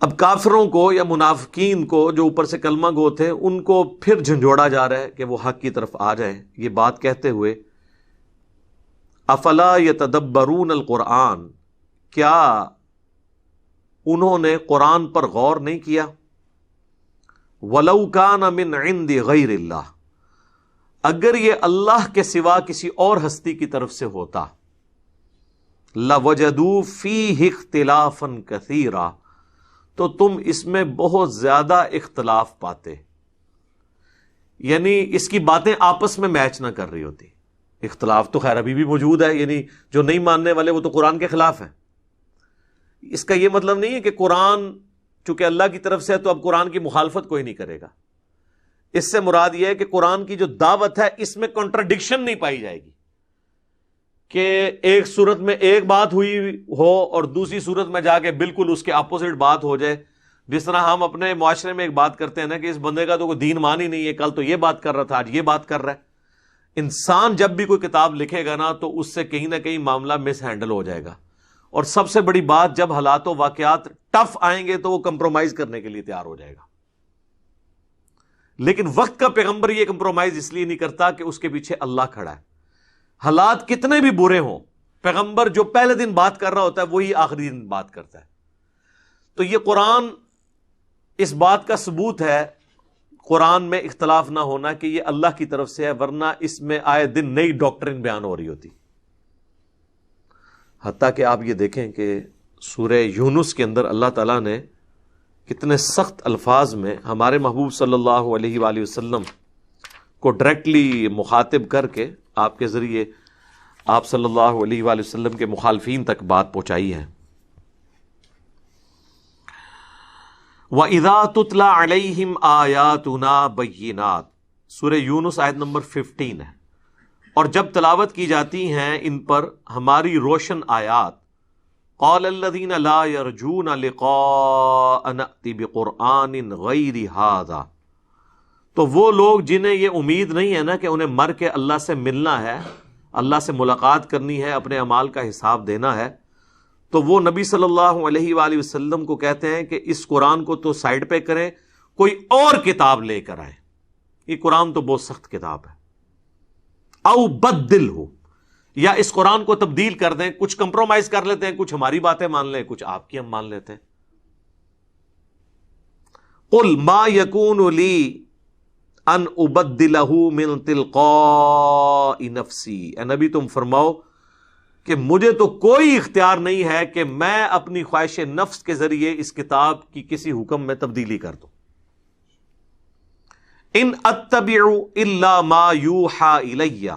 اب کافروں کو یا منافقین کو جو اوپر سے کلمہ گو تھے ان کو پھر جھنجھوڑا جا رہا ہے کہ وہ حق کی طرف آ جائیں، یہ بات کہتے ہوئے افلا یتدبرون القرآن، کیا انہوں نے قرآن پر غور نہیں کیا؟ ولو کان من عند غیر اللہ، اگر یہ اللہ کے سوا کسی اور ہستی کی طرف سے ہوتا، لوجدوا فیہ اختلافا کثیرا، تو تم اس میں بہت زیادہ اختلاف پاتے، یعنی اس کی باتیں آپس میں میچ نہ کر رہی ہوتی۔ اختلاف تو خیر ابھی بھی موجود ہے، یعنی جو نہیں ماننے والے وہ تو قرآن کے خلاف ہیں۔ اس کا یہ مطلب نہیں ہے کہ قرآن چونکہ اللہ کی طرف سے ہے تو اب قرآن کی مخالفت کوئی نہیں کرے گا۔ اس سے مراد یہ ہے کہ قرآن کی جو دعوت ہے اس میں کنٹراڈکشن نہیں پائی جائے گی کہ ایک صورت میں ایک بات ہوئی ہو اور دوسری صورت میں جا کے بالکل اس کے اپوزٹ بات ہو جائے۔ جس طرح ہم اپنے معاشرے میں ایک بات کرتے ہیں نا کہ اس بندے کا تو کوئی دین مان ہی نہیں ہے، کل تو یہ بات کر رہا تھا آج یہ بات کر رہا ہے۔ انسان جب بھی کوئی کتاب لکھے گا نا تو اس سے کہیں نہ کہیں معاملہ مس ہینڈل ہو جائے گا، اور سب سے بڑی بات جب حالات و واقعات ٹف آئیں گے تو وہ کمپرومائز کرنے کے لیے تیار ہو جائے گا۔ لیکن وقت کا پیغمبر یہ کمپرومائز اس لیے نہیں کرتا کہ اس کے پیچھے اللہ کھڑا ہے۔ حالات کتنے بھی برے ہوں، پیغمبر جو پہلے دن بات کر رہا ہوتا ہے وہی آخری دن بات کرتا ہے۔ تو یہ قرآن اس بات کا ثبوت ہے، قرآن میں اختلاف نہ ہونا، کہ یہ اللہ کی طرف سے ہے، ورنہ اس میں آئے دن نئی ڈاکٹرن بیان ہو رہی ہوتی۔ حتیٰ کہ آپ یہ دیکھیں کہ سورہ یونس کے اندر اللہ تعالیٰ نے کتنے سخت الفاظ میں ہمارے محبوب صلی اللہ علیہ وآلہ وسلم کو ڈائریکٹلی مخاطب کر کے آپ کے ذریعے آپ صلی اللہ علیہ وآلہ وسلم کے مخالفین تک بات پہنچائی ہے۔ وَإِذَا تُتْلَى عَلَيْهِمْ آيَاتُنَا بَيِّنَاتٍ، سورہ یونس آیت نمبر 15 ہے۔ اور جب تلاوت کی جاتی ہیں ان پر ہماری روشن آیات، قَالَ الَّذِينَ لَا يَرْجُونَ لِقَاءَ نَأْتِ بِقُرْآنٍ غَيْرِ هَذَا، تو وہ لوگ جنہیں یہ امید نہیں ہے نا کہ انہیں مر کے اللہ سے ملنا ہے، اللہ سے ملاقات کرنی ہے، اپنے اعمال کا حساب دینا ہے، تو وہ نبی صلی اللہ علیہ وآلہ وسلم کو کہتے ہیں کہ اس قرآن کو تو سائڈ پہ کریں، کوئی اور کتاب لے کر آئیں، یہ قرآن تو بہت سخت کتاب ہے، او بدل ہو، یا اس قرآن کو تبدیل کر دیں، کچھ کمپرومائز کر لیتے ہیں، کچھ ہماری باتیں مان لیں، کچھ آپ کی ہم مان لیتے ہیں۔ قل ما یکون لی ان ابدلہ من تلقاء نفسی، اے نبی تم فرماؤ کہ مجھے تو کوئی اختیار نہیں ہے کہ میں اپنی خواہش نفس کے ذریعے اس کتاب کی کسی حکم میں تبدیلی کر دوں۔ ان اتبع الا ما یوحى الی،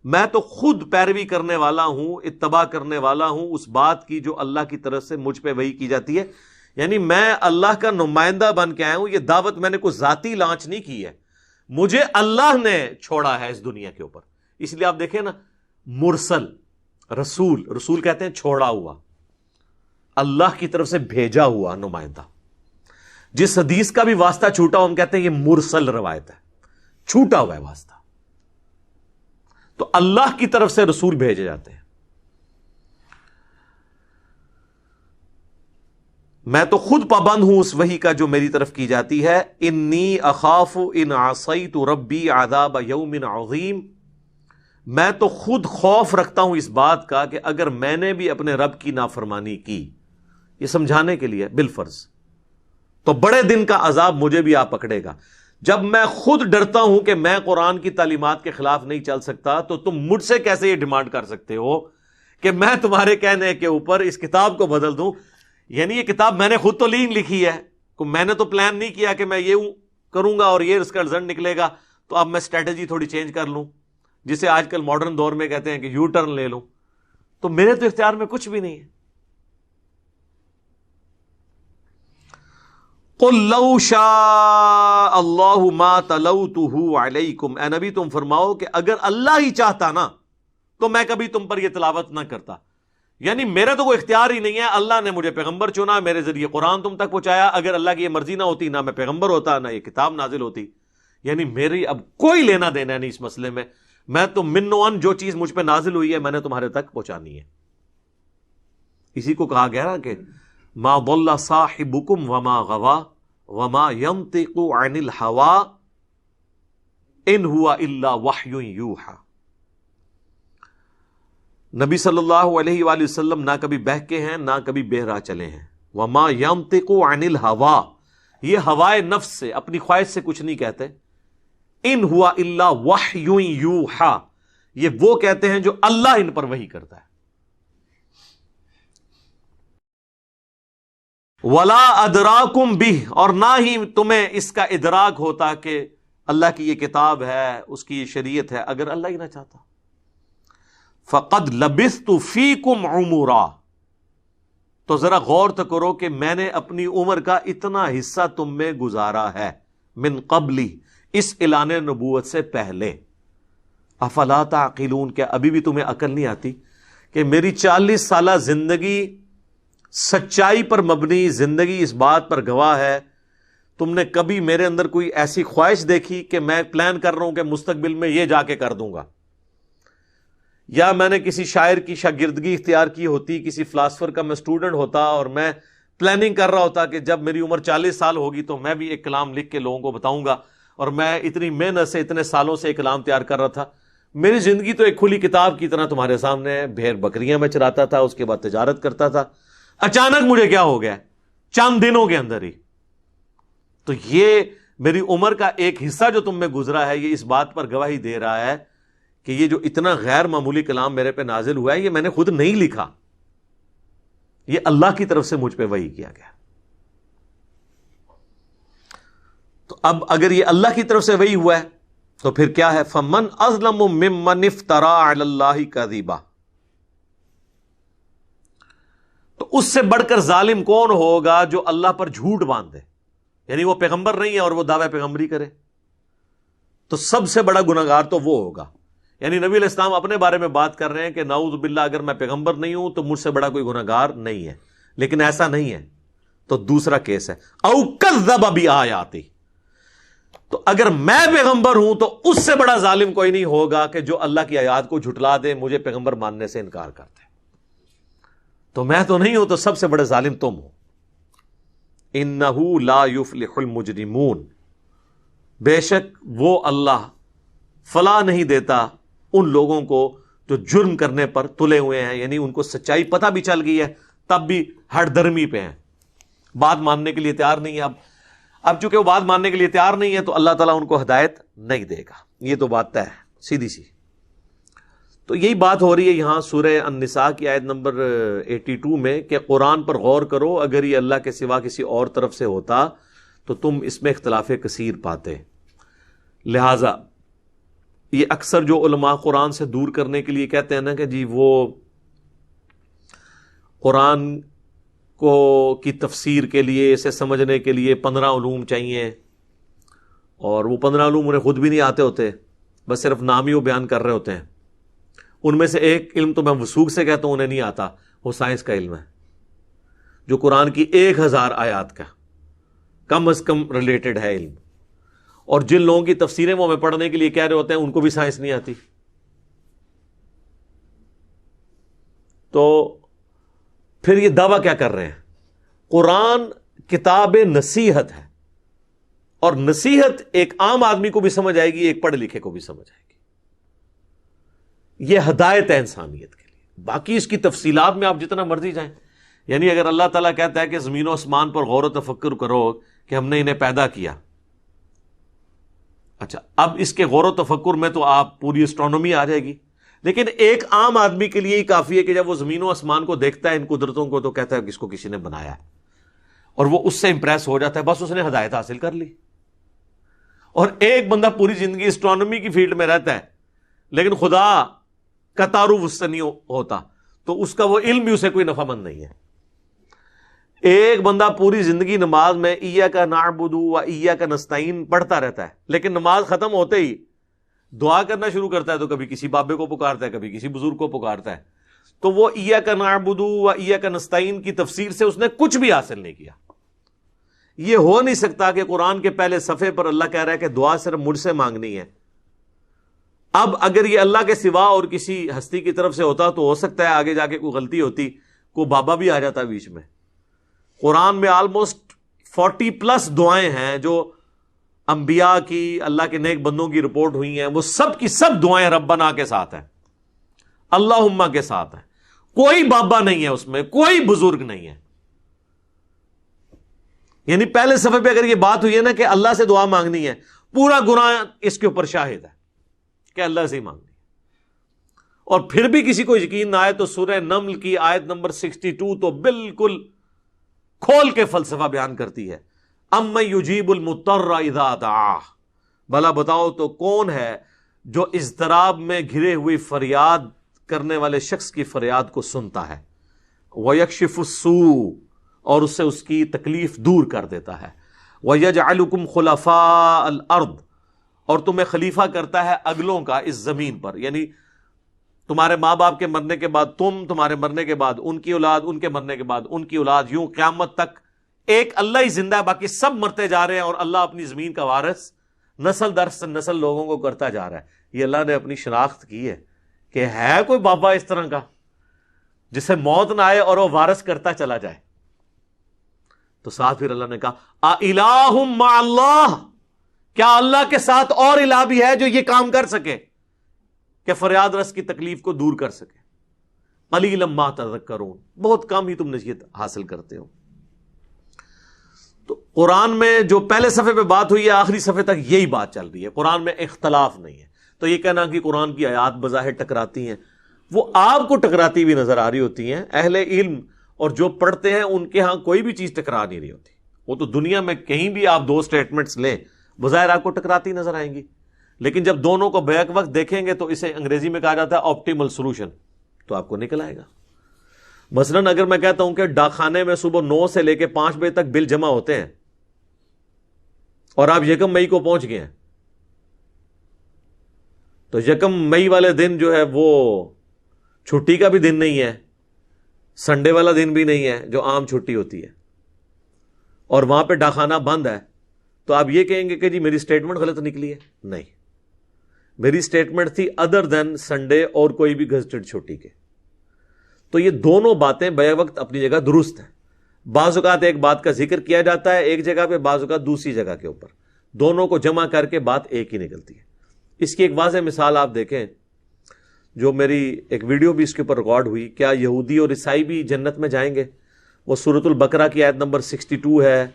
میں تو خود پیروی کرنے والا ہوں، اتباع کرنے والا ہوں اس بات کی جو اللہ کی طرف سے مجھ پہ وحی کی جاتی ہے، یعنی میں اللہ کا نمائندہ بن کے آیا ہوں، یہ دعوت میں نے کوئی ذاتی لانچ نہیں کی ہے، مجھے اللہ نے چھوڑا ہے اس دنیا کے اوپر۔ اس لیے آپ دیکھیں نا، مرسل رسول کہتے ہیں چھوڑا ہوا، اللہ کی طرف سے بھیجا ہوا نمائندہ۔ جس حدیث کا بھی واسطہ چھوٹا ہو ہم کہتے ہیں یہ مرسل روایت ہے، چھوٹا ہوا ہے واسطہ۔ تو اللہ کی طرف سے رسول بھیجے جاتے ہیں۔ میں تو خود پابند ہوں اس وحی کا جو میری طرف کی جاتی ہے۔ انی اخاف ان عصیت ربی عذاب یوم عظیم، میں تو خود خوف رکھتا ہوں اس بات کا کہ اگر میں نے بھی اپنے رب کی نافرمانی کی، یہ سمجھانے کے لیے بالفرض، تو بڑے دن کا عذاب مجھے بھی آ پکڑے گا۔ جب میں خود ڈرتا ہوں کہ میں قرآن کی تعلیمات کے خلاف نہیں چل سکتا، تو تم مجھ سے کیسے یہ ڈیمانڈ کر سکتے ہو کہ میں تمہارے کہنے کے اوپر اس کتاب کو بدل دوں؟ یعنی یہ کتاب میں نے خود تو لکھی ہے، میں نے تو پلان نہیں کیا کہ میں یہ کروں گا اور یہ اس کا رزلٹ نکلے گا، تو اب میں اسٹریٹجی تھوڑی چینج کر لوں، جسے آج کل ماڈرن دور میں کہتے ہیں کہ یو ٹرن لے لوں۔ تو میرے تو اختیار میں کچھ بھی نہیں ہے۔ قل لو شاء اللہ ما تلوتہ علیکم، اے نبی تم فرماؤ کہ اگر اللہ ہی چاہتا نا تو میں کبھی تم پر یہ تلاوت نہ کرتا۔ یعنی میرا تو کوئی اختیار ہی نہیں ہے، اللہ نے مجھے پیغمبر چنا، میرے ذریعے قرآن تم تک پہنچایا، اگر اللہ کی یہ مرضی نہ ہوتی نہ میں پیغمبر ہوتا، نہ یہ کتاب نازل ہوتی۔ یعنی میری اب کوئی لینا دینا نہیں اس مسئلے میں، میں تو من و ان جو چیز مجھ پہ نازل ہوئی ہے میں نے تمہارے تک پہنچانی ہے۔ اسی کو کہا گیا نا کہ ما ضل صاحبکم وما غوا وما ينطق عن الهوى ان هو الا وحی یوحی. نبی صلی اللہ علیہ وآلہ وسلم نہ کبھی بہکے ہیں نہ کبھی بے راہ چلے ہیں. وما ينطق عن الهوى، یہ ہوائے نفس سے، اپنی خواہش سے کچھ نہیں کہتے. ان ہوا الا وحی یوحی، یہ وہ کہتے ہیں جو اللہ ان پر وحی کرتا ہے. ولا ادراکم بہ، اور نہ ہی تمہیں اس کا ادراک ہوتا کہ اللہ کی یہ کتاب ہے، اس کی یہ شریعت ہے، اگر اللہ ہی نہ چاہتا. فقد لبثت فیکم عمرا، تو ذرا غور تو کرو کہ میں نے اپنی عمر کا اتنا حصہ تم میں گزارا ہے. من قبلی، اس اعلان نبوت سے پہلے. افلا تعقلون، کیا ابھی بھی تمہیں عقل نہیں آتی کہ میری 40 سالہ زندگی سچائی پر مبنی زندگی اس بات پر گواہ ہے. تم نے کبھی میرے اندر کوئی ایسی خواہش دیکھی کہ میں پلان کر رہا ہوں کہ مستقبل میں یہ جا کے کر دوں گا، یا میں نے کسی شاعر کی شاگردگی اختیار کی ہوتی، کسی فلاسفر کا میں اسٹوڈنٹ ہوتا اور میں پلاننگ کر رہا ہوتا کہ جب میری عمر 40 سال ہوگی تو میں بھی ایک کلام لکھ کے لوگوں کو بتاؤں گا، اور میں اتنی محنت سے اتنے سالوں سے ایک کلام تیار کر رہا تھا. میری زندگی تو ایک کھلی کتاب کی طرح تمہارے سامنے ہے. بھیڑ بکریاں میں چراتا تھا، اس کے بعد تجارت کرتا تھا. اچانک مجھے کیا ہو گیا چند دنوں کے اندر ہی. تو یہ میری عمر کا ایک حصہ جو تم میں گزرا ہے، یہ اس بات پر گواہی دے رہا ہے کہ یہ جو اتنا غیر معمولی کلام میرے پہ نازل ہوا ہے، یہ میں نے خود نہیں لکھا، یہ اللہ کی طرف سے مجھ پہ وحی کیا گیا. تو اب اگر یہ اللہ کی طرف سے وحی ہوا ہے تو پھر کیا ہے؟ فمن اظلم ممن افترا علی اللہ کذبا، تو اس سے بڑھ کر ظالم کون ہوگا جو اللہ پر جھوٹ باندھے، یعنی وہ پیغمبر نہیں ہے اور وہ دعوی پیغمبری کرے. تو سب سے بڑا گناہگار تو وہ ہوگا. یعنی نبی علیہ السلام اپنے بارے میں بات کر رہے ہیں کہ نعوذ باللہ اگر میں پیغمبر نہیں ہوں تو مجھ سے بڑا کوئی گناہگار نہیں ہے، لیکن ایسا نہیں ہے. تو دوسرا کیس ہے او کذب بآیاتی، تو اگر میں پیغمبر ہوں تو اس سے بڑا ظالم کوئی نہیں ہوگا کہ جو اللہ کی آیات کو جھٹلا دے، مجھے پیغمبر ماننے سے انکار کرتے. تو میں تو نہیں ہوں، تو سب سے بڑے ظالم تم ہو. انہ لا یفلح المجرمون، بے شک وہ اللہ فلاح نہیں دیتا ان لوگوں کو جو جرم کرنے پر تلے ہوئے ہیں، یعنی ان کو سچائی پتہ بھی چل گئی ہے تب بھی ہٹ درمی پہ ہیں، بات ماننے کے لیے تیار نہیں ہے. اب چونکہ وہ بات ماننے کے لیے تیار نہیں ہے تو اللہ تعالیٰ ان کو ہدایت نہیں دے گا. یہ تو بات طے ہے سیدھی سی. تو یہی بات ہو رہی ہے یہاں سورہ النساء کی آیت نمبر 82 میں کہ قرآن پر غور کرو، اگر یہ اللہ کے سوا کسی اور طرف سے ہوتا تو تم اس میں اختلاف کثیر پاتے. لہذا یہ اکثر جو علماء قرآن سے دور کرنے کے لیے کہتے ہیں نا کہ جی وہ قرآن کو کی تفسیر کے لیے، اسے سمجھنے کے لیے 15 علوم چاہیے، اور وہ 15 علوم انہیں خود بھی نہیں آتے ہوتے، بس صرف نام ہی وہ بیان کر رہے ہوتے ہیں. ان میں سے ایک علم تو میں وثوق سے کہتا ہوں انہیں نہیں آتا، وہ سائنس کا علم ہے جو قرآن کی 1000 آیات کا کم از کم ریلیٹڈ ہے علم. اور جن لوگوں کی تفسیریں وہ ہمیں پڑھنے کے لیے کہہ رہے ہوتے ہیں ان کو بھی سائنس نہیں آتی. تو پھر یہ دعویٰ کیا کر رہے ہیں؟ قرآن کتاب نصیحت ہے، اور نصیحت ایک عام آدمی کو بھی سمجھ آئے گی، ایک پڑھے لکھے کو بھی سمجھ آئے گی. یہ ہدایت ہے انسانیت کے لیے. باقی اس کی تفصیلات میں آپ جتنا مرضی جائیں، یعنی اگر اللہ تعالیٰ کہتا ہے کہ زمین و آسمان پر غور و تفکر کرو کہ ہم نے انہیں پیدا کیا، اچھا اب اس کے غور و تفکر میں تو آپ پوری اسٹرونومی آ جائے گی، لیکن ایک عام آدمی کے لیے ہی کافی ہے کہ جب وہ زمین و آسمان کو دیکھتا ہے، ان قدرتوں کو، تو کہتا ہے کہ اس کو کسی نے بنایا ہے، اور وہ اس سے امپریس ہو جاتا ہے، بس اس نے ہدایت حاصل کر لی. اور ایک بندہ پوری زندگی اسٹرونومی کی فیلڈ میں رہتا ہے لیکن خدا کا تعارف اس سے نہیں ہوتا، تو اس کا وہ علم بھی اسے کوئی نفع مند نہیں ہے. ایک بندہ پوری زندگی نماز میں ایاک نعبد و ایاک نستعین پڑھتا رہتا ہے، لیکن نماز ختم ہوتے ہی دعا کرنا شروع کرتا ہے تو کبھی کسی بابے کو پکارتا ہے، کبھی کسی بزرگ کو پکارتا ہے. تو وہ ایاک نعبد و ایاک نستعین کی تفسیر سے اس نے کچھ بھی حاصل نہیں کیا. یہ ہو نہیں سکتا کہ قرآن کے پہلے صفحے پر اللہ کہہ رہا ہے کہ دعا صرف مجھ سے مانگنی ہے. اب اگر یہ اللہ کے سوا اور کسی ہستی کی طرف سے ہوتا تو ہو سکتا ہے آگے جا کے کوئی غلطی ہوتی، کوئی بابا بھی آ جاتا بیچ میں. قرآن میں آلموسٹ 40+ دعائیں ہیں جو انبیاء کی، اللہ کے نیک بندوں کی رپورٹ ہوئی ہیں، وہ سب کی سب دعائیں ربنا کے ساتھ ہیں، اللہم کے ساتھ ہیں. کوئی بابا نہیں ہے اس میں، کوئی بزرگ نہیں ہے. یعنی پہلے صفحے پہ اگر یہ بات ہوئی ہے نا کہ اللہ سے دعا مانگنی ہے، پورا گناہ اس کے اوپر شاہد ہے کہ اللہ سے ہی مانگنی ہے. اور پھر بھی کسی کو یقین نہ آئے تو سورہ نمل کی آیت نمبر 62 تو بالکل کھول کے فلسفہ بیان کرتی ہے. امن یجیب المضطر اذا دعاہ، بھلا بتاؤ تو کون ہے جو اضطراب میں گھرے ہوئی فریاد کرنے والے شخص کی فریاد کو سنتا ہے. وَيَكْشِفُ السُّوءَ، اور اس سے اس کی تکلیف دور کر دیتا ہے. وَيَجْعَلُكُمْ خُلَفَاءَ الْأَرْضِ، اور تمہیں خلیفہ کرتا ہے اگلوں کا اس زمین پر. یعنی تمہارے ماں باپ کے مرنے کے بعد تم، تمہارے مرنے کے بعد ان کی اولاد، ان کے مرنے کے بعد ان کی اولاد، یوں قیامت تک ایک اللہ ہی زندہ ہے، باقی سب مرتے جا رہے ہیں، اور اللہ اپنی زمین کا وارث نسل در نسل لوگوں کو کرتا جا رہا ہے. یہ اللہ نے اپنی شناخت کی ہے کہ ہے کوئی بابا اس طرح کا جسے موت نہ آئے اور وہ وارث کرتا چلا جائے. تو ساتھ پھر اللہ نے کہا اِلَٰهٌ مَّعَ اللَّهِ، کیا اللہ کے ساتھ اور الہ بھی ہے جو یہ کام کر سکے کہ فریاد رس کی تکلیف کو دور کر سکے. قلیلا ما تذکرون، بہت کم ہی تم نصیحت حاصل کرتے ہو. تو قرآن میں جو پہلے صفحے پہ بات ہوئی ہے آخری صفحے تک یہی بات چل رہی ہے. قرآن میں اختلاف نہیں ہے. تو یہ کہنا کہ قرآن کی آیات بظاہر ٹکراتی ہیں، وہ آپ کو ٹکراتی بھی نظر آ رہی ہوتی ہیں. اہل علم اور جو پڑھتے ہیں ان کے ہاں کوئی بھی چیز ٹکرا نہیں رہی ہوتی. وہ تو دنیا میں کہیں بھی آپ دو سٹیٹمنٹس لیں بظاہر آپ کو ٹکراتی نظر آئیں گی، لیکن جب دونوں کو بیک وقت دیکھیں گے تو اسے انگریزی میں کہا جاتا ہے آپٹیمل سولوشن، تو آپ کو نکل آئے گا. مثلاً اگر میں کہتا ہوں کہ ڈاک خانے میں صبح 9 سے لے کے 5 بجے تک بل جمع ہوتے ہیں اور آپ 1 مئی کو پہنچ گئے ہیں، تو 1 مئی والے دن جو ہے وہ چھٹی کا بھی دن نہیں ہے، سنڈے والا دن بھی نہیں ہے جو عام چھٹی ہوتی ہے، اور وہاں پہ ڈاکخانہ بند ہے، تو آپ یہ کہیں گے کہ جی میری سٹیٹمنٹ غلط نکلی ہے؟ نہیں، میری سٹیٹمنٹ تھی ادر دین سنڈے اور کوئی بھی گزٹڈ چھٹی کے. تو یہ دونوں باتیں بے وقت اپنی جگہ درست ہیں. بعض اوقات ایک بات کا ذکر کیا جاتا ہے ایک جگہ پہ، بعض اوقات دوسری جگہ کے اوپر، دونوں کو جمع کر کے بات ایک ہی نکلتی ہے. اس کی ایک واضح مثال آپ دیکھیں، جو میری ایک ویڈیو بھی اس کے اوپر ریکارڈ ہوئی، کیا یہودی اور عیسائی بھی جنت میں جائیں گے؟ وہ سورۃ البقرہ کی آیت نمبر 62 ہے،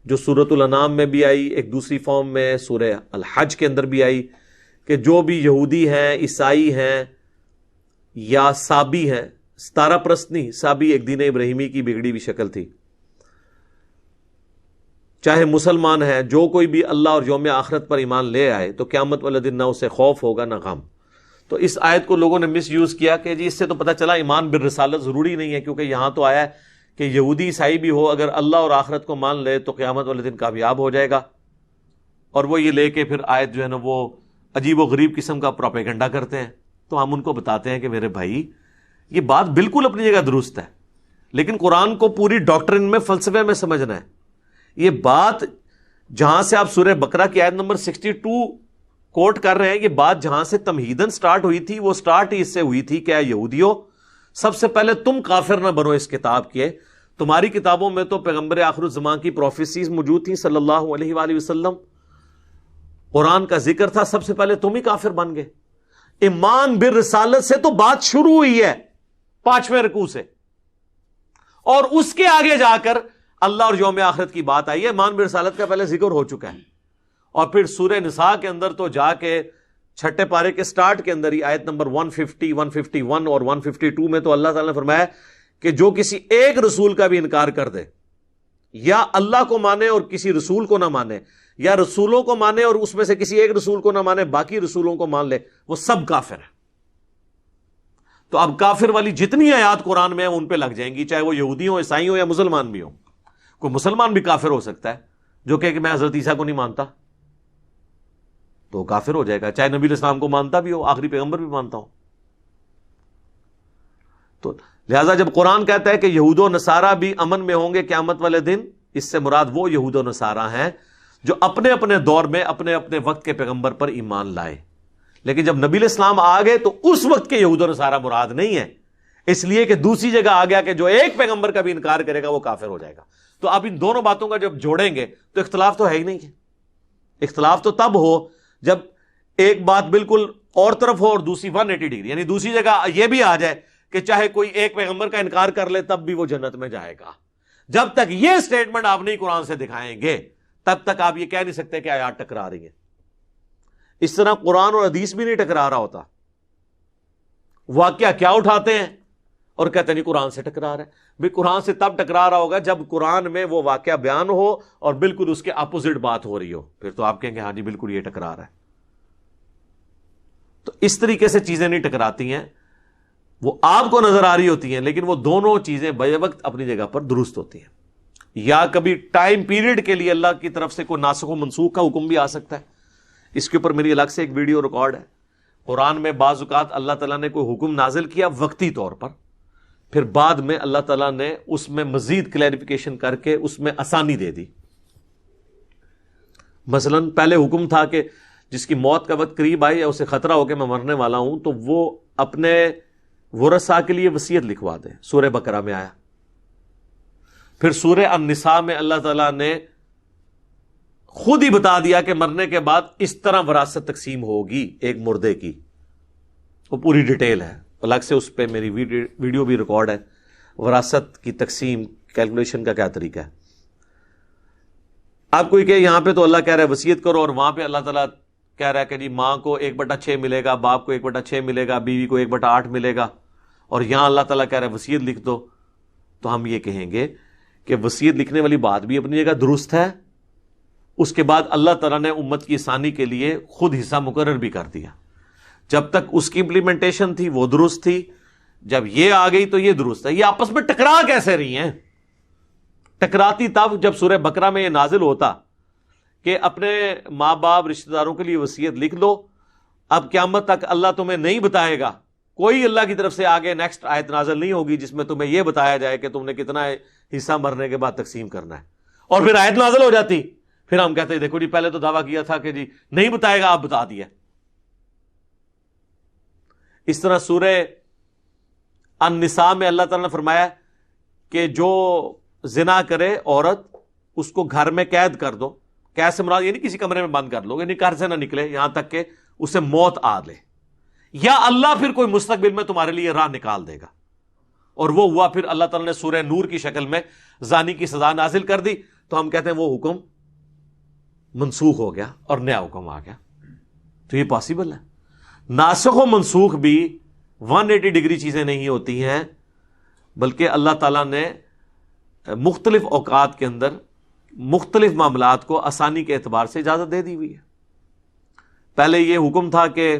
جو سورۃ الانعام میں بھی آئی، ایک دوسری فارم میں سورہ الحج کے اندر بھی آئی، کہ جو بھی یہودی ہیں، عیسائی ہیں یا سابی ہیں، ستارہ پرست نہیں، سابی ایک دین ابراہیمی کی بگڑی ہوئی شکل تھی، چاہے مسلمان ہے، جو کوئی بھی اللہ اور یوم آخرت پر ایمان لے آئے تو قیامت والے دن نہ اسے خوف ہوگا نہ غم. تو اس آیت کو لوگوں نے مس یوز کیا کہ جی اس سے تو پتہ چلا ایمان بالرسالت ضروری نہیں ہے، کیونکہ یہاں تو آیا ہے کہ یہودی عیسائی بھی ہو اگر اللہ اور آخرت کو مان لے تو قیامت والے دن کامیاب ہو جائے گا. اور وہ یہ لے کے پھر آیت جو ہے نا وہ عجیب و غریب قسم کا پروپیگنڈا کرتے ہیں. تو ہم ان کو بتاتے ہیں کہ میرے بھائی یہ بات بالکل اپنی جگہ درست ہے، لیکن قرآن کو پوری ڈاکٹرن میں، فلسفے میں سمجھنا ہے. یہ بات جہاں سے آپ سورہ بقرہ کی آیت نمبر 62 کوٹ کر رہے ہیں، یہ بات جہاں سے تمہیدن سٹارٹ ہوئی تھی، وہ سٹارٹ ہی اس سے ہوئی تھی کہ اے یہودیو، سب سے پہلے تم کافر نہ بنو اس کتاب کے. تمہاری کتابوں میں تو پیغمبر آخر الزمان کی پروفیسیز موجود تھیں صلی اللہ علیہ وآلہ وسلم، قرآن کا ذکر تھا، سب سے پہلے تم ہی کافر بن گئے. ایمان بالرسالت سے تو بات شروع ہوئی ہے 5ویں رکوع سے، اور اس کے آگے جا کر اللہ اور یوم آخرت کی بات آئی ہے. ایمان بالرسالت کا پہلے ذکر ہو چکا ہے، اور پھر سورہ نساء کے اندر تو جا کے 6 پارے کے سٹارٹ کے اندر ہی آیت نمبر 150، 151 اور 152 میں تو اللہ تعالیٰ نے فرمایا کہ جو کسی ایک رسول کا بھی انکار کر دے، یا اللہ کو مانے اور کسی رسول کو نہ مانے، یا رسولوں کو مانے اور اس میں سے کسی ایک رسول کو نہ مانے باقی رسولوں کو مان لے، وہ سب کافر ہے. تو اب کافر والی جتنی آیات قرآن میں ہیں ان پہ لگ جائیں گی، چاہے وہ یہودی ہوں، عیسائی ہوں یا مسلمان بھی ہوں. کوئی مسلمان بھی کافر ہو سکتا ہے جو کہ میں حضرت عیسیٰ کو نہیں مانتا، تو وہ کافر ہو جائے گا، چاہے نبی علیہ السلام کو مانتا بھی ہو، آخری پیغمبر بھی مانتا ہو. تو لہذا جب قرآن کہتا ہے کہ یہود و نصارہ بھی امن میں ہوں گے قیامت والے دن، اس سے مراد وہ یہود و نصارہ ہیں جو اپنے اپنے دور میں اپنے اپنے وقت کے پیغمبر پر ایمان لائے. لیکن جب نبی علیہ السلام آ گئے تو اس وقت کے یہود و نصارہ مراد نہیں ہے، اس لیے کہ دوسری جگہ آ گیا کہ جو ایک پیغمبر کا بھی انکار کرے گا وہ کافر ہو جائے گا. تو آپ ان دونوں باتوں کا جب جوڑیں گے تو اختلاف تو ہے ہی نہیں ہے. اختلاف تو تب ہو جب ایک بات بالکل اور طرف ہو اور دوسری 180 ڈگری، یعنی دوسری جگہ یہ بھی آ جائے کہ چاہے کوئی ایک پیغمبر کا انکار کر لے تب بھی وہ جنت میں جائے گا. جب تک یہ سٹیٹمنٹ آپ نہیں قرآن سے دکھائیں گے تب تک آپ یہ کہہ نہیں سکتے کہ آیات ٹکرا رہی ہیں. اس طرح قرآن اور حدیث بھی نہیں ٹکرا رہا ہوتا. واقعہ کیا اٹھاتے ہیں اور کہتے ہیں نہیں قرآن سے ٹکرا رہا ہے. بھی قرآن سے تب ٹکرا رہا ہوگا جب قرآن میں وہ واقعہ بیان ہو اور بالکل اس کے اپوزٹ بات ہو رہی ہو، پھر تو آپ کہیں گے ہاں جی بالکل یہ ٹکرا رہا ہے. تو اس طریقے سے چیزیں نہیں ٹکراتی ہیں، وہ آپ کو نظر آ رہی ہوتی ہیں لیکن وہ دونوں چیزیں بے وقت اپنی جگہ پر درست ہوتی ہیں. یا کبھی ٹائم پیریڈ کے لیے اللہ کی طرف سے کوئی ناسخ و منسوخ کا حکم بھی آ سکتا ہے. اس کے اوپر میری الگ سے ایک ویڈیو ریکارڈ ہے. قرآن میں بعض اوقات اللہ تعالیٰ نے کوئی حکم نازل کیا وقتی طور پر، پھر بعد میں اللہ تعالیٰ نے اس میں مزید کلیریفیکیشن کر کے اس میں آسانی دے دی. مثلا پہلے حکم تھا کہ جس کی موت کا وقت قریب آئی یا اسے خطرہ ہو کہ میں مرنے والا ہوں تو وہ اپنے ورثاء کے لیے وصیت لکھوا دے، سورہ بقرہ میں آیا. پھر سورہ النساء میں اللہ تعالیٰ نے خود ہی بتا دیا کہ مرنے کے بعد اس طرح وراثت تقسیم ہوگی ایک مردے کی، وہ پوری ڈیٹیل ہے. الگ سے اس پہ میری ویڈیو بھی ریکارڈ ہے، وراثت کی تقسیم کیلکولیشن کا کیا طریقہ ہے. آپ کوئی کہ یہاں پہ تو اللہ کہہ رہا ہے وصیت کرو اور وہاں پہ اللہ تعالیٰ کہہ رہا ہے کہ جی ماں کو 1/6 ملے گا، باپ کو 1/6 ملے گا، بیوی کو 1/8 ملے گا، اور یہاں اللہ تعالیٰ کہہ رہا ہے وصیت لکھ دو. تو ہم یہ کہیں گے کہ وصیت لکھنے والی بات بھی اپنی جگہ درست ہے. اس کے بعد اللہ تعالیٰ نے امت کی آسانی کے لیے خود حصہ مقرر بھی کر دیا. جب تک اس کی امپلیمنٹیشن تھی وہ درست تھی، جب یہ آ گئی تو یہ درست ہے. یہ آپس میں ٹکرا کیسے رہی ہیں؟ ٹکراتی تب جب سورہ بقرہ میں یہ نازل ہوتا کہ اپنے ماں باپ رشتہ داروں کے لیے وصیت لکھ لو. اب قیامت تک اللہ تمہیں نہیں بتائے گا، کوئی اللہ کی طرف سے آگے نیکسٹ آیت نازل نہیں ہوگی جس میں تمہیں یہ بتایا جائے کہ تم نے کتنا حصہ مرنے کے بعد تقسیم کرنا ہے. اور پھر آیت نازل ہو جاتی، پھر ہم کہتے ہیں دیکھو جی پہلے تو دعویٰ کیا تھا کہ جی نہیں بتائے گا، آپ بتا دیا. اس طرح سورہ النساء میں اللہ تعالیٰ نے فرمایا کہ جو زنا کرے عورت اس کو گھر میں قید کر دو. قید سے مراد یہ نہیں کسی کمرے میں بند کر لو، یعنی گھر سے نہ نکلے یہاں تک کہ اسے موت آ لے، یا اللہ پھر کوئی مستقبل میں تمہارے لیے راہ نکال دے گا. اور وہ ہوا. پھر اللہ تعالیٰ نے سورہ نور کی شکل میں زانی کی سزا نازل کر دی. تو ہم کہتے ہیں وہ حکم منسوخ ہو گیا اور نیا حکم آ گیا. تو یہ پاسبل ہے. ناسخ و منسوخ بھی 180 ڈگری چیزیں نہیں ہوتی ہیں، بلکہ اللہ تعالیٰ نے مختلف اوقات کے اندر مختلف معاملات کو آسانی کے اعتبار سے اجازت دے دی ہوئی ہے. پہلے یہ حکم تھا کہ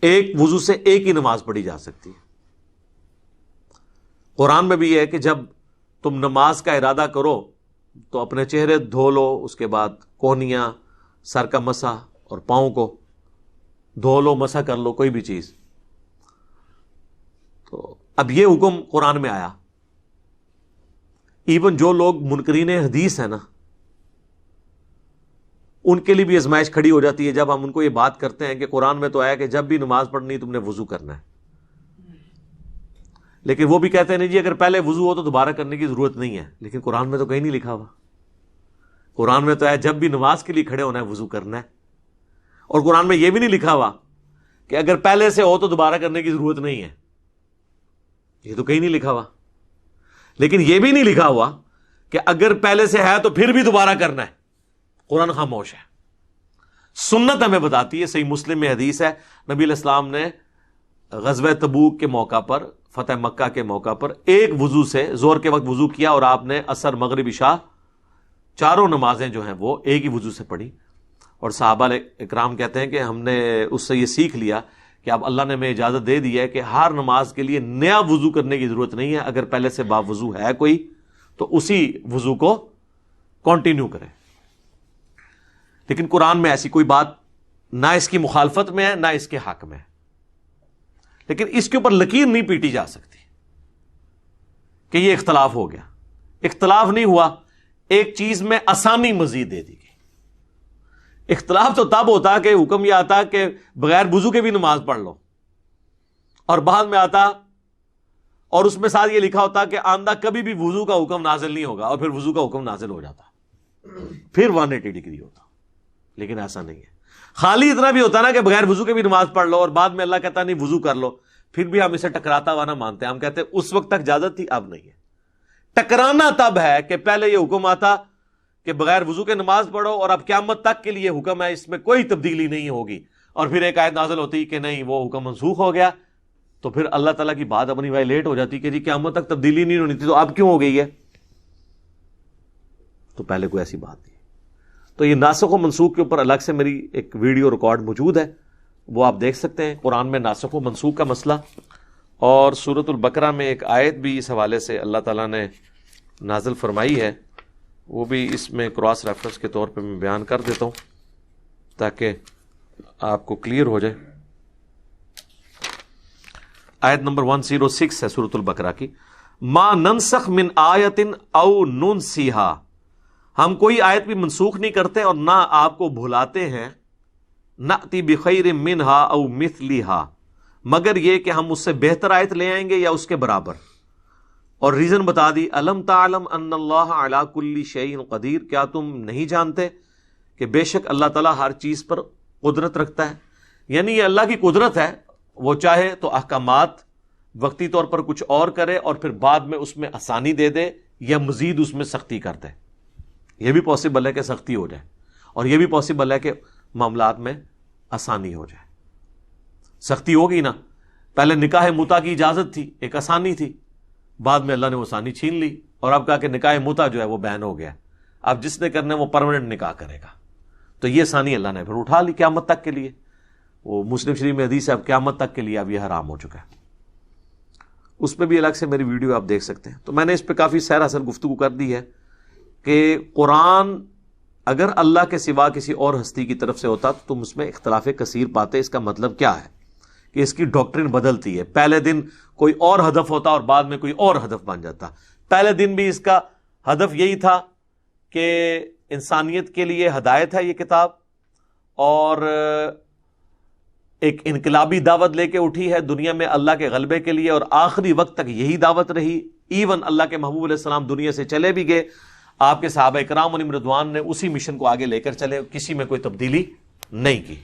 ایک وضو سے ایک ہی نماز پڑھی جا سکتی ہے. قرآن میں بھی یہ ہے کہ جب تم نماز کا ارادہ کرو تو اپنے چہرے دھو لو، اس کے بعد کونیاں، سر کا مسح اور پاؤں کو دھو لو، مسح کر لو، کوئی بھی چیز. تو اب یہ حکم قرآن میں آیا. ایون جو لوگ منکرین حدیث ہیں نا، ان کے لیے بھی آزمائش کھڑی ہو جاتی ہے جب ہم ان کو یہ بات کرتے ہیں کہ قرآن میں تو آیا کہ جب بھی نماز پڑھنی تم نے وضو کرنا ہے. لیکن وہ بھی کہتے ہیں نہیں جی اگر پہلے وضو ہو تو دوبارہ کرنے کی ضرورت نہیں ہے. لیکن قرآن میں تو کہیں نہیں لکھا ہوا. قرآن میں تو آیا جب بھی نماز کے لیے کھڑے ہونا ہے وضو کرنا ہے. اور قرآن میں یہ بھی نہیں لکھا ہوا کہ اگر پہلے سے ہو تو دوبارہ کرنے کی ضرورت نہیں ہے. یہ تو کہیں نہیں لکھا ہوا. لیکن یہ بھی نہیں لکھا ہوا کہ اگر پہلے سے ہے تو پھر بھی دوبارہ کرنا ہے. قرآن خاموش ہے. سنت ہمیں بتاتی ہے، صحیح مسلم میں حدیث ہے، نبی علیہ السلام نے غزوہ تبوک کے موقع پر، فتح مکہ کے موقع پر ایک وضو سے زور کے وقت وضو کیا اور آپ نے عصر مغرب عشاء چاروں نمازیں جو ہیں وہ ایک ہی وضو سے پڑھی. اور صحابہ اکرام کہتے ہیں کہ ہم نے اس سے یہ سیکھ لیا کہ اب اللہ نے ہمیں اجازت دے دی ہے کہ ہر نماز کے لیے نیا وضو کرنے کی ضرورت نہیں ہے. اگر پہلے سے با وضو ہے کوئی تو اسی وضو کو کنٹینیو کرے. لیکن قرآن میں ایسی کوئی بات نہ اس کی مخالفت میں ہے نہ اس کے حق میں ہے. لیکن اس کے اوپر لکیر نہیں پیٹی جا سکتی کہ یہ اختلاف ہو گیا. اختلاف نہیں ہوا، ایک چیز میں آسانی مزید دے دی گئی. اختلاف تو تب ہوتا کہ حکم یہ آتا کہ بغیر وضو کے بھی نماز پڑھ لو، اور بعد میں آتا اور اس میں ساتھ یہ لکھا ہوتا کہ آئندہ کبھی بھی وضو کا حکم نازل نہیں ہوگا، اور پھر وضو کا حکم نازل ہو جاتا، پھر 180 ڈگری ہوتا. لیکن ایسا نہیں ہے. خالی اتنا بھی ہوتا نا کہ بغیر وضو کے بھی نماز پڑھ لو، اور بعد میں اللہ کہتا نہیں وضو کر لو، پھر بھی ہم اسے ٹکراتا ہوا نہ مانتے ہیں. ہم کہتے ہیں اس وقت تک اجازت تھی، اب نہیں ہے. ٹکرانا تب ہے کہ پہلے یہ حکم آتا کہ بغیر وضو کے نماز پڑھو، اور اب قیامت تک کے لیے حکم ہے، اس میں کوئی تبدیلی نہیں ہوگی. اور پھر ایک آیت نازل ہوتی کہ نہیں وہ حکم منسوخ ہو گیا، تو پھر اللہ تعالیٰ کی بات اپنی وائلیٹ ہو جاتی کہ جی قیامت تک تبدیلی نہیں ہونی تھی تو اب کیوں ہو گئی ہے؟ تو پہلے کوئی ایسی بات نہیں. تو یہ ناسخ و منسوخ کے اوپر الگ سے میری ایک ویڈیو ریکارڈ موجود ہے، وہ آپ دیکھ سکتے ہیں. قرآن میں ناسخ و منسوخ کا مسئلہ، اور سورۃ البقرہ میں ایک آیت بھی اس حوالے سے اللہ تعالیٰ نے نازل فرمائی ہے، وہ بھی اس میں کراس ریفرنس کے طور پہ میں بیان کر دیتا ہوں تاکہ آپ کو کلیئر ہو جائے. آیت نمبر 106 ہے سورۃ البقرہ کی. ما ننسخ من آیت او ننسیہا، ہم کوئی آیت بھی منسوخ نہیں کرتے اور نہ آپ کو بھلاتے ہیں. نأتی بخیر منہا او مثلہا، مگر یہ کہ ہم اس سے بہتر آیت لے آئیں گے یا اس کے برابر. اور ریزن بتا دی، الم تعلم ان اللہ علی کل شیء قدیر، کیا تم نہیں جانتے کہ بے شک اللہ تعالیٰ ہر چیز پر قدرت رکھتا ہے. یعنی یہ اللہ کی قدرت ہے، وہ چاہے تو احکامات وقتی طور پر کچھ اور کرے اور پھر بعد میں اس میں آسانی دے دے، یا مزید اس میں سختی کر دے. یہ بھی پاسبل ہے کہ سختی ہو جائے، اور یہ بھی پاسبل ہے کہ معاملات میں آسانی ہو جائے. سختی ہوگی نا، پہلے نکاح متا کی اجازت تھی، ایک آسانی تھی، بعد میں اللہ نے وہ آسانی چھین لی اور اب کہا کہ نکاح متا جو ہے وہ بین ہو گیا، اب جس نے کرنا ہے وہ پرماننٹ نکاح کرے گا. تو یہ آسانی اللہ نے پھر اٹھا لی قیامت تک کے لیے. وہ مسلم شریف میں حدیث ہے اب قیامت تک کے لیے اب یہ حرام ہو چکا ہے. اس پہ بھی الگ سے میری ویڈیو آپ دیکھ سکتے ہیں. تو میں نے اس پہ کافی سیر اصل گفتگو کر دی ہے کہ قرآن اگر اللہ کے سوا کسی اور ہستی کی طرف سے ہوتا تو تم اس میں اختلاف کثیر پاتے. اس کا مطلب کیا ہے کہ اس کی ڈاکٹرن بدلتی ہے. پہلے دن کوئی اور ہدف ہوتا اور بعد میں کوئی اور ہدف بن جاتا. پہلے دن بھی اس کا ہدف یہی تھا کہ انسانیت کے لیے ہدایت ہے یہ کتاب، اور ایک انقلابی دعوت لے کے اٹھی ہے دنیا میں اللہ کے غلبے کے لیے، اور آخری وقت تک یہی دعوت رہی. ایون اللہ کے محبوب علیہ السلام دنیا سے چلے بھی گئے، آپ کے صحابہ کرام علیہم رضوان نے اسی مشن کو آگے لے کر چلے، کسی میں کوئی تبدیلی نہیں کی.